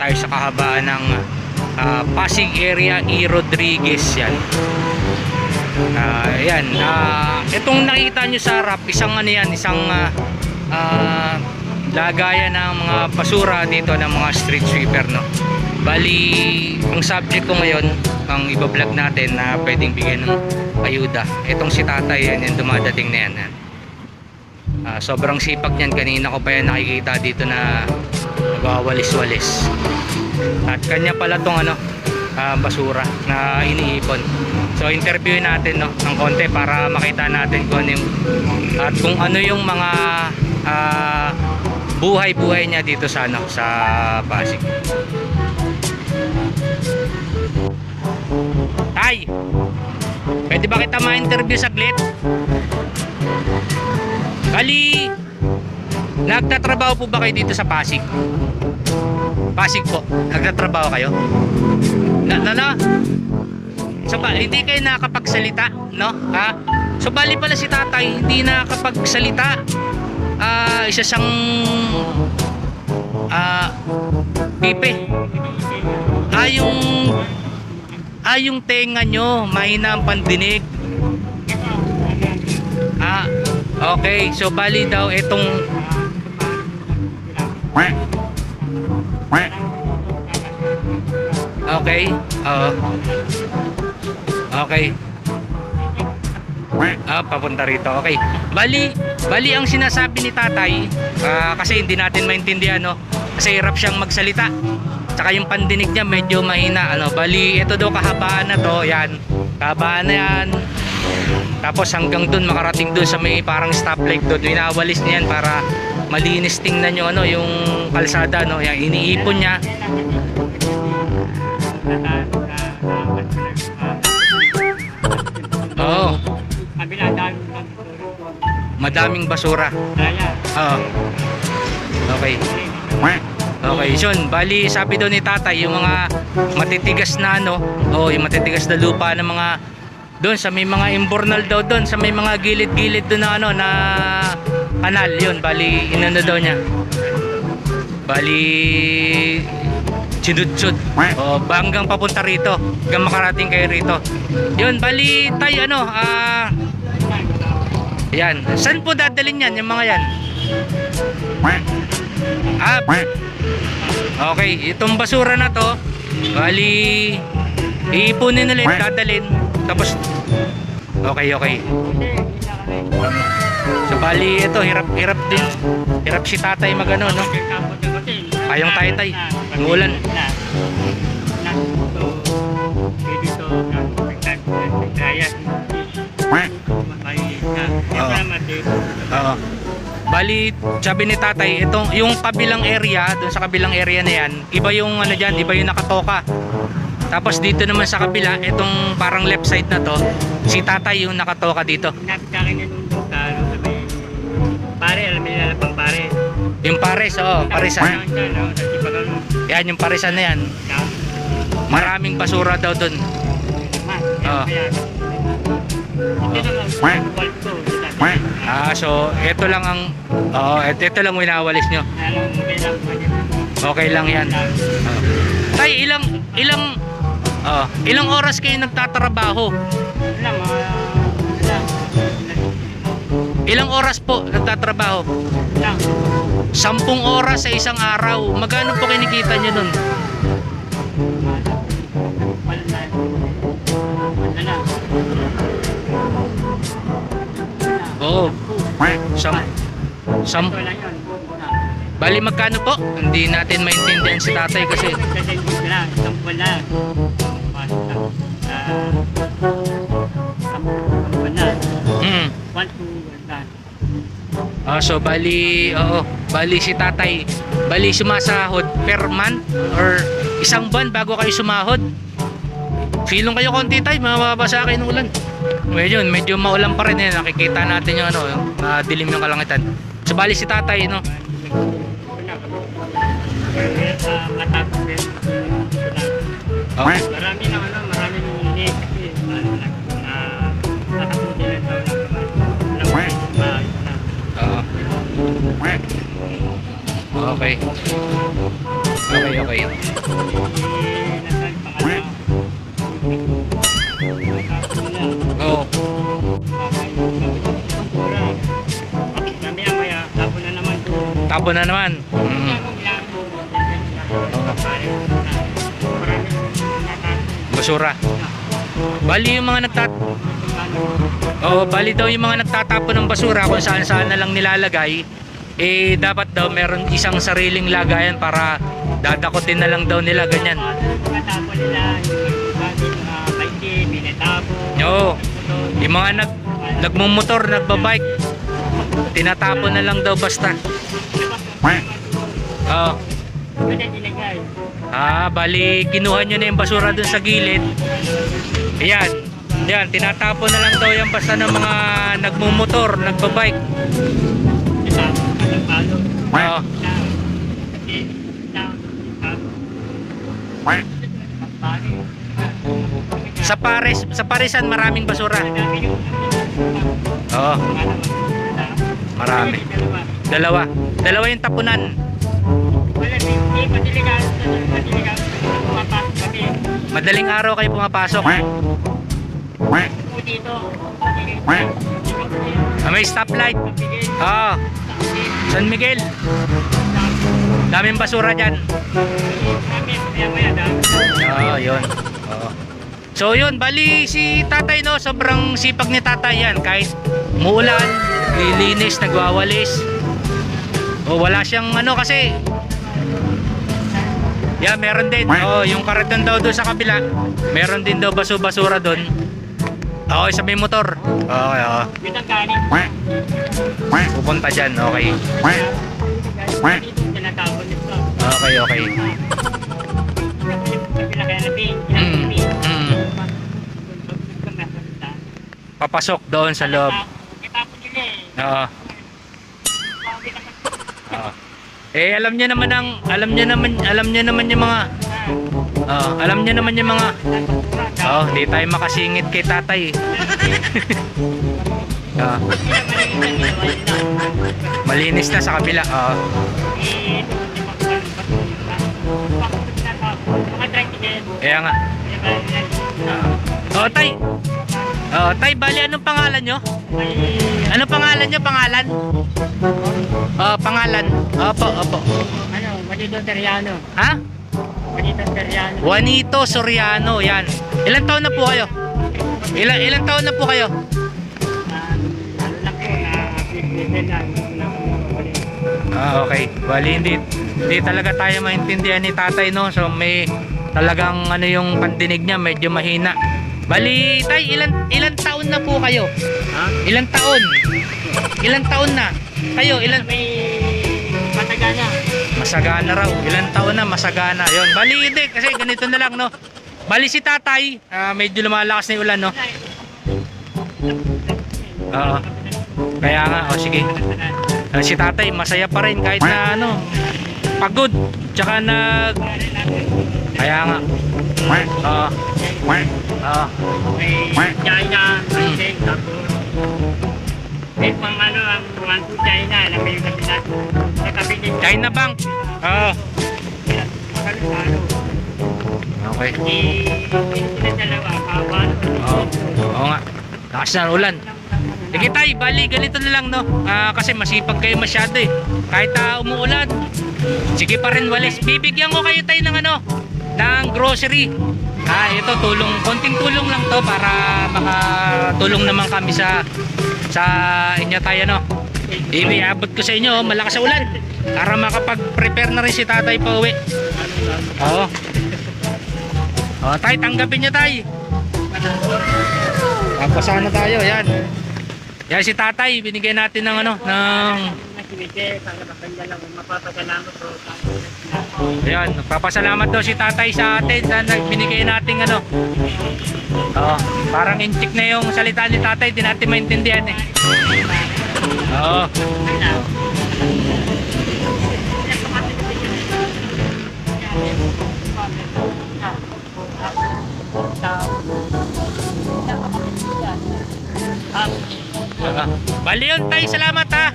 tayo sa kahabaan ng Pasig area, E. Rodriguez yan. Yan, itong nakita nyo sa harap, isang ano yan, isang lagayan ng mga basura dito ng mga street sweeper, no. Bali, ang subject ko ngayon, ang iba-vlog natin na pwedeng bigyan ng ayuda, itong si tatay, yan yung dumadating na yan. Sobrang sipag niyan, kanina ko pa yan nakikita dito na nagwawalis-walis. At kanya pala tong ano, basura na iniipon. So interviewin natin, no, ng konti para makita natin kung ano yung, at kung ano yung mga buhay-buhay niya dito sa ano, sa Pasig. Tay, pwede ba kita ma-interview saglit? Bali, nagtatrabaho po ba kayo dito sa Pasig? Pasig po, nagtatrabaho kayo? So hindi kayo nakakapagsalita, no? So bali pala si tatay hindi nakakapagsalita. Isa siyang pipe. Yung tenga nyo mahina ang pandinig. Okay, so bali daw itong okay, okay. Papunta rito. Okay. Bali ang sinasabi ni tatay, kasi hindi natin maintindihan, no? Kasi hirap siyang magsalita. Tsaka yung pandinig niya medyo mahina, ano. Bali ito daw kahabaan na to, yan. Kahabaan na yan. Tapos hanggang dun, makarating dun sa may parang stoplight doon. Inawalis niya yan para malinis, tingnan nyo ano, yung kalsada, no? Yan, iniipon niya. Oo. Madaming basura. Oo. Okay. Okay, yun. Bali, sabi daw ni tatay, yung mga matitigas na ano, yung matitigas na lupa ng mga doon sa may mga imbornal daw doon, sa may mga gilid-gilid doon na ano, na kanal, yun. Bali, inano daw niya. Bali, sinudsud. Hanggang papunta rito, hanggang makarating kayo rito. Yun, bali tayo ano, yan. Saan po dadalhin yan, yung mga yan? Okay, itong basura na to, bali iipunin ulit, dadalhin. Tapos okay. So bali ito, hirap din. Hirap si tatay magano, no? Ayong tay, umuulan. Bali, sabi ni tatay, itong yung kabilang area, doon sa kabilang area na yan, iba yung ano diyan, iba yung nakatoka. Tapos dito naman sa kabila, itong parang left side na to, si tatay yung nakatoka dito. Pare, alam mo nila pang pare. Yung pares, paresan. Yan, yung paresan na yan. Maraming basura daw doon. So ito lang ang ito lang winawalis nyo. Okay lang yan. Tay, ilang oras kayo nagtatrabaho? Ilang oras po nagtatrabaho? 10 oras sa isang araw. Magkano po kinikita nyo nun? Bali magkano po? Hindi natin maintindihan si tatay kasi so bali si tatay, bali sumasahod per month or isang buwan bago kayo sumahod. Feeling kayo konti tay, mababasa kayo ng ulan. Medyo maulan pa rin eh. Nakikita natin yung ano, dilim yung kalangitan. So bali si tatay, no? Marami na ano, marami nung Okay. Oo. Tapon na naman. Basura. Bali yung mga bali daw yung mga nagtatapon ng basura kung saan-saan na lang nilalagay, eh dapat daw meron isang sariling lagayan para dadakotin na lang daw nila ganyan. Oo. Yung mga nagmumotor, nagbabike, tinatapon na lang daw basta. Oo. Bali kinuha nyo na yung basura dun sa gilid. Ayan. Yan, tinatapon na lang daw yan basta ng mga nagmumotor, nagbabike. Oo. Sa Parisan maraming basura. Oo. Marami. Dalawa yung tapunan. Madaling araw kayo pumapasok. May stoplight. San Miguel. Daming basura dyan. Yun. So yun, bali si tatay no, sobrang sipag ni tatay yan. Kahit muulan, lilinis, nagwawalis. Wala siyang kasi meron din. Yung karaton daw doon sa kabila, meron din daw basura doon. Sa may motor. Okay, pupunta dyan, okay. Okay. Papasok doon sa loob. Alam niyo naman yung mga hindi tayo makasingit kay tatay. Malinis na sa kabila. Kaya nga. Tay. Tay, bali anong pangalan nyo? Anong pangalan nyo? Pangalan. Opo. Juanito Soriano. Ha? Juanito Soriano. Juanito Soriano, yan. Ilang taon na po kayo? Ilang taon na po kayo? Okay. Bali hindi talaga tayo maintindihan ni tatay no. So may talagang yung pandinig niya medyo mahina. Bali tay, ilang taon na po kayo? Ilang taon? Ilang taon na? Kayo Masagana. Masagana raw. Ilang taon na masagana. Yon. Bali hindi kasi ganito na lang no. Bali si tatay, medyo lumalakas na 'yung ulan no. Kaya nga, sige. Si tatay masaya pa rin kahit na pagod. Tsaka kaya nga. China, may pang ang buwan po China, alam mo yung kapitan. Sa kapitan. China Bank. Okay. Sila dalawa, kawan. Oo nga. Lakas na ulan. Sige tay, bali ganito na lang no. Kasi masipag kayo masyado eh. Kahit umuulan, sige pa rin walis. Bibigyan ko kayo tay ng ng grocery. Ito konting tulong lang to para makatulong naman kami sa inyo tayo no. Iabot ko sa inyo, malakas sa ulan para makapag-prepare na rin si tatay pa uwi. Tay, tanggapin nyo tay. Tapos tayo, yan. Yan si tatay, binigay natin ng Ayan, nagpapasalamat daw si tatay sa atin sa binigay nating parang inchik na yung salita ni tatay, di natin maintindihan eh. Bali yun tayo, salamat ha.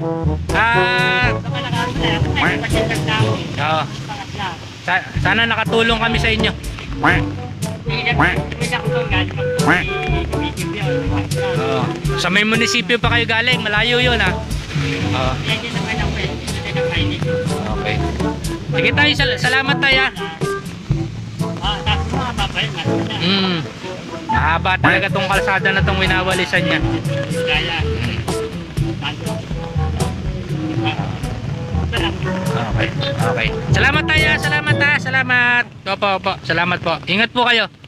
Sana nakatulong kami sa inyo. Hindi ako doon galing Oo. Sa may munisipyo pa kayo galing, malayo yun ha. Oo. Hindi naman ang pwede. Hindi na kainin. Okay. Sige tayo, salamat tayo ha. Tapos mga papay, nasa Mahaba talaga tong kalsada na tong winawalisan niya. Kaya. Okay. Okay. Salamat tayo, salamat ha. Salamat. Opo, opo. Salamat po. Ingat po kayo.